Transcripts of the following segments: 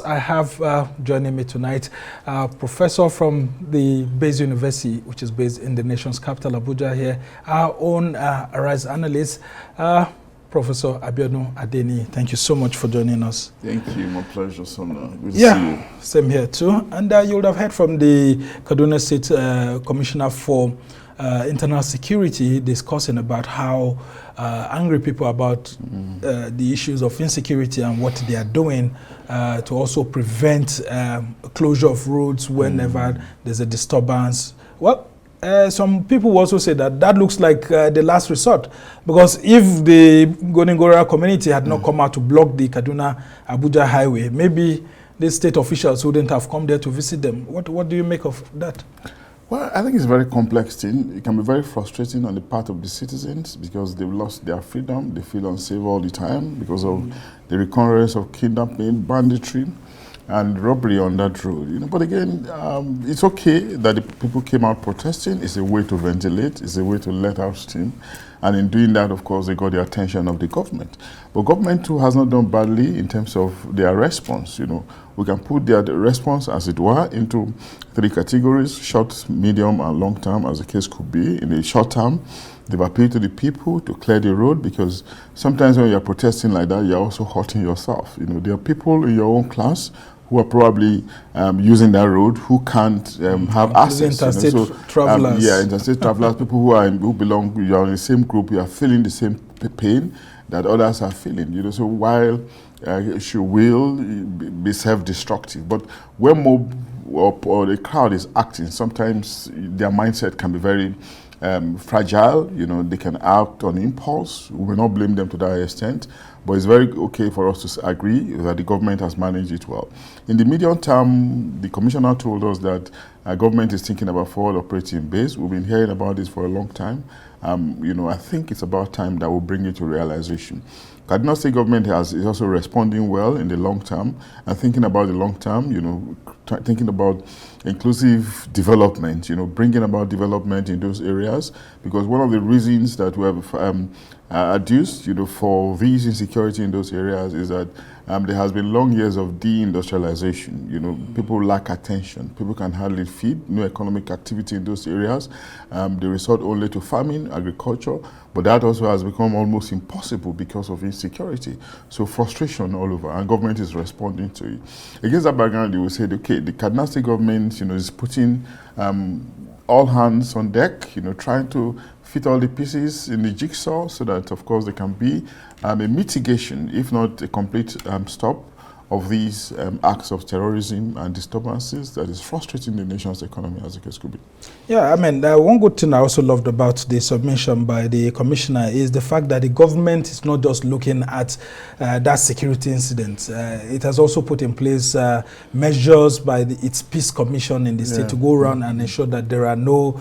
I have joining me tonight a professor from the Baze University, which is based in the nation's capital, Abuja here, our own Arise analyst, Professor Abiodun Adeniyi. Thank you so much for joining us. Thank you, my pleasure, son. Good to see you. Same here too. And you would have heard from the Kaduna State Commissioner for Internal Security discussing about how angry people about the issues of insecurity and what they are doing to also prevent closure of roads whenever there's a disturbance. Well, some people also say that that looks like the last resort, because if the Goningora community had not come out to block the Kaduna-Abuja highway, maybe the state officials wouldn't have come there to visit them. What do you make of that? Well, I think it's a very complex thing. It can be very frustrating on the part of the citizens because they've lost their freedom. They feel unsafe all the time because of the recurrence of kidnapping, banditry, and robbery on that road. You know, but again, it's okay that the people came out protesting. It's a way to ventilate. It's a way to let out steam. And in doing that, of course, they got the attention of the government. But government too has not done badly in terms of their response. You know, we can put their response, as it were, into three categories: short, medium, and long term, as the case could be. In the short term, they've appealed to the people to clear the road, because sometimes when you're protesting like that, you're also hurting yourself. You know, there are people in your own class who are probably using that road who can't have access. Interstate travelers. Interstate travelers, people who belong, you are in the same group, you are feeling the same pain that others are feeling. You know, so while she will be self-destructive, but when mob or the crowd is acting, sometimes their mindset can be very fragile. You know, they can act on impulse. We will not blame them to that extent, but it's very okay for us to agree that the government has managed it well. In the medium term, the commissioner told us that government is thinking about forward operating base. We've been hearing about this for a long time. You know, I think it's about time that we bring it to realization. Kaduna State government is also responding well in the long term, and thinking about the long term, you know, thinking about inclusive development, you know, bringing about development in those areas, because one of the reasons that we have adduced, you know, for these insecurity in those areas is that there has been long years of deindustrialization. You know, people lack attention. People can hardly feed. No economic activity in those areas. They resort only to farming, agriculture, but that also has become almost impossible because of insecurity. So frustration all over, and government is responding to it. Against that background, you will say, okay, the Kaduna State government, you know, is putting all hands on deck, you know, trying to fit all the pieces in the jigsaw so that, of course, there can be a mitigation, if not a complete stop of these acts of terrorism and disturbances that is frustrating the nation's economy, as the case could be. Yeah, I mean, one good thing I also loved about the submission by the commissioner is the fact that the government is not just looking at that security incident. It has also put in place measures by its peace commission in the state to go around and ensure that there are no,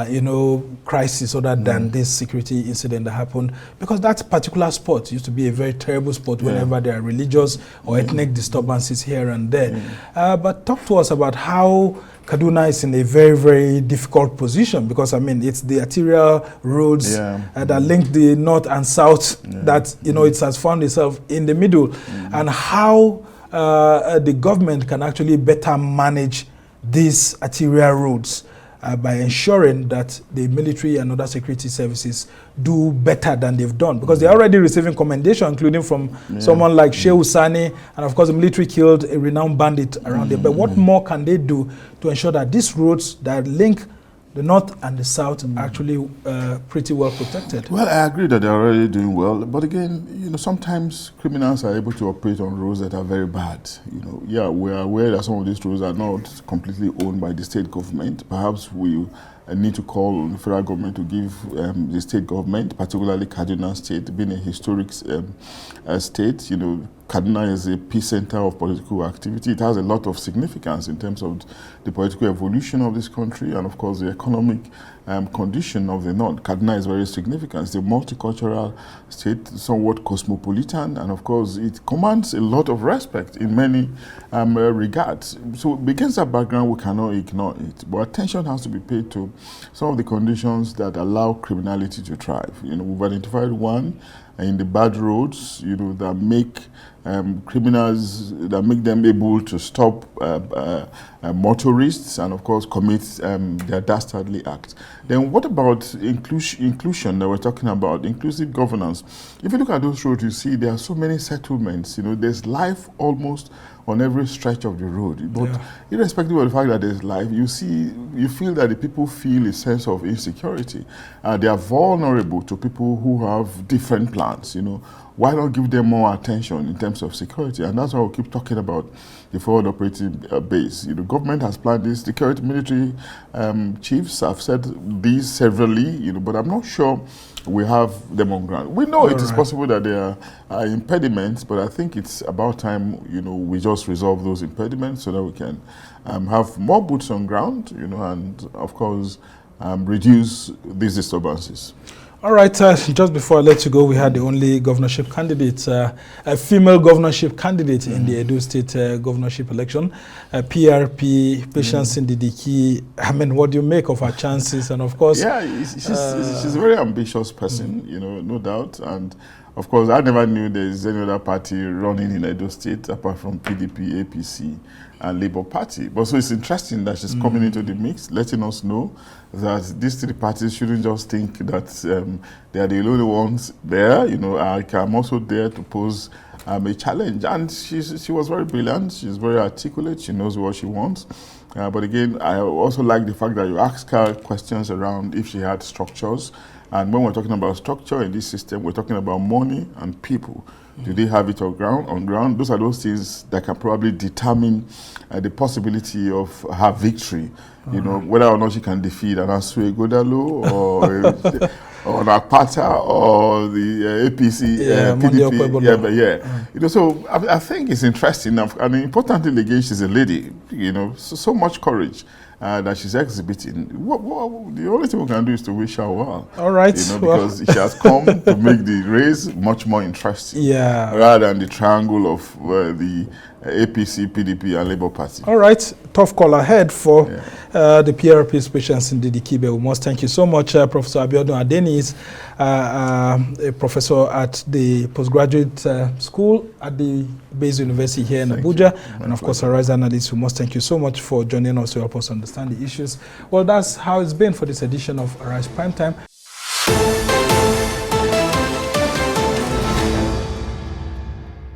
you know, crises other than this security incident that happened. Because that particular spot used to be a very terrible spot whenever there are religious or ethnic disturbances here and there. But talk to us about how Kaduna is in a very, very difficult position, because, I mean, it's the arterial roads that link the north and south that, you know, it has found itself in the middle, and how the government can actually better manage these arterial roads by ensuring that the military and other security services do better than they've done, because they're already receiving commendation, including from someone like Shehu Sani, and of course the military killed a renowned bandit around there. But what more can they do to ensure that these roads that link the north and the south are actually pretty well protected? Well, I agree that they're already doing well, but again, you know, sometimes criminals are able to operate on roads that are very bad. You know, yeah, we are aware that some of these roads are not completely owned by the state government. Perhaps we need to call on the federal government to give the state government, particularly Kaduna State, being a historic state. You know, Kaduna is a epicenter of political activity. It has a lot of significance in terms of the political evolution of this country and, of course, the economic condition of the North. Kaduna is very significant. It's a multicultural state, somewhat cosmopolitan, and, of course, it commands a lot of respect in many regards. So, against that background, we cannot ignore it. But attention has to be paid to some of the conditions that allow criminality to thrive. You know, we've identified one, in the bad roads, that make criminals, that make them able to stop motorists and, of course, commit their dastardly acts. Then what about inclusion that we're talking about, inclusive governance? If you look at those roads, you see there are so many settlements. There's life almost on every stretch of the road. But irrespective of the fact that there's life, you feel that the people feel a sense of insecurity. They are vulnerable to people who have different plans. Why not give them more attention in terms of security? And that's why we keep talking about the forward operating base. The government has planned this. Security military chiefs have said these severally, but I'm not sure we have them on ground. We know it is possible that there are impediments, but I think it's about time, we just resolve those impediments so that we can have more boots on ground, and of course, reduce these disturbances. All right, just before I let you go, we had the only governorship candidate, a female governorship candidate in the Edo State governorship election, PRP, Patience Ndidiki. I mean, what do you make of her chances? And of course... Yeah, she's a very ambitious person, no doubt. And of course, I never knew there's any other party running in Edo State apart from PDP, APC, and Labour Party. But so it's interesting that she's coming into the mix, letting us know that these three parties shouldn't just think that they are the only ones there. I'm also there to pose a challenge. And she was very brilliant. She's very articulate. She knows what she wants. But again, I also like the fact that you ask her questions around if she had structures. And when we're talking about structure in this system, we're talking about money and people. Do they have it on ground? Those are those things that can probably determine the possibility of her victory. Whether or not she can defeat an Asue Godalo or an Akpata or the APC, PDP. So I think it's interesting. And importantly, again, she's a lady. So much courage that she's exhibiting. The only thing we can do is to wish her well. All right. Because she has come to make the race much more interesting. Yeah. Rather than the triangle of the APC, PDP, and Labour Party. All right. Tough call ahead for the PRP's Patience Ndidiki. We must thank you so much, Professor Abiodun Adeniyi is a professor at the postgraduate school at the Baze University here in Abuja. And of course, a Rise analyst, we must thank you so much for joining us to help us understand the issues. Well, that's how it's been for this edition of Arise Primetime.